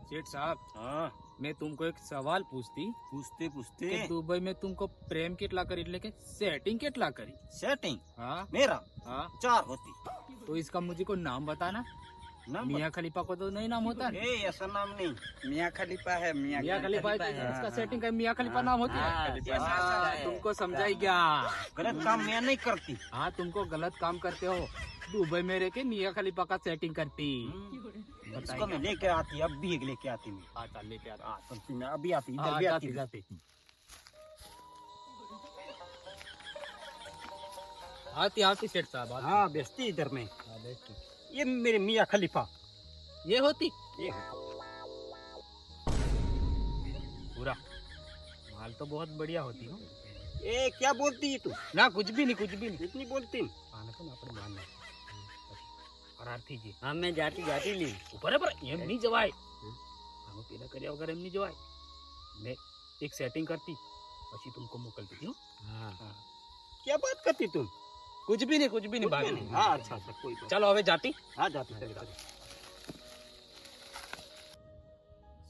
सेठ साहब, हाँ मैं तुमको एक सवाल पूछती पूछते पूछते कि दुबई में तुमको प्रेम કેટલા કરી એટલે કે सेटिंग કેટલા કરી? सेटिंग हाँ मेरा हाँ, 4 होती तो इसका मुझे को नाम बताना। नाम मियाँ खलीफा को तो नहीं नाम होता है। ए ऐसा नाम नहीं मियाँ खलीफा है मियाँ खलीफा है, है। इसका सेटिंग का मियाँ खलीफा नाम होती हाँ, है। खलीफा हाँ, है। तुमको समझाई क्या? गलत काम मैं नहीं करती। हाँ, तुमको गलत काम करते हो। दुबई में रह के मियाँ खलीफा का सेटिंग करती। इसको मैं लेके आती अब भी लेके आती मैं। हाँ, चल लेके आ रहा। हाँ चलती मैं अभी आती इधर हाँ, भी जाती आती जाती। आती आती सेठ साहब आती। हाँ बेचती इधर में। हाँ, देखती। ये मेरे मियाँ खलीफा ये होती ये पूरा माल तो बहुत बढ़िया होती हो। ए क्या बोलती है तू? ना कुछ भी नहीं, कुछ भी नहीं। इतनी बोलती आने को ना अपने मान लो। અરારથી જી અમે જાતી જાતી લી બરાબર એમ નહીં જવાય. આનો પેલા કર્યા વગર એમ નહીં જવાય. મેં એક સેટિંગ કરતી પછી तुमको મોકલતી હતી. हाँ क्या बात करती तुम? कुछ भी नहीं भाभी. हाँ अच्छा अच्छा कोई बात ચાલો હવે જાતી. हाँ जाती चली जाती।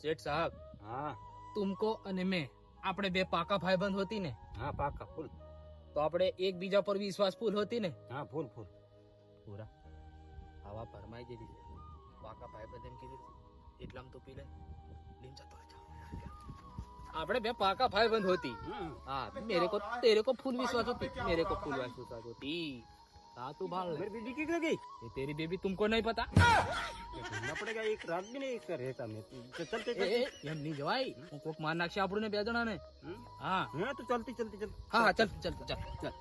શેઠ સાહેબ, हाँ तुमको અને મેં આપણે બે પાકા ભાઈબંધ હોતી ને हाँ पाका फूल તો આપણે એકબીજા પર વિશ્વાસ ફૂલ હોતી ને हाँ फूल फूल પૂરા આવા ફરમાઈ જેલી પાકા ભાઈબંધ એમ કીધું એટલામાં તો પી લે લીન જતો રહેજો. આપણે બે પાકા ભાઈબંધ હોતી. हाँ, मेरे को तेरे को फुल विश्वास होती, मेरे को फुल विश्वास होती. हाँ तू भाल ले. मेरी बीबी की गई ये तेरी बेबी तुमको नहीं पता. ढूंढना पड़ेगा एक रात भी नहीं एक रहता मैं तो चलते એમ નહીં જવાય. હું કોક માર નાખશે આપણને બે જણાને. हम्म? હા हाँ तो चलती चलती चलती હા, ચલ ચલ ચલ ચલ.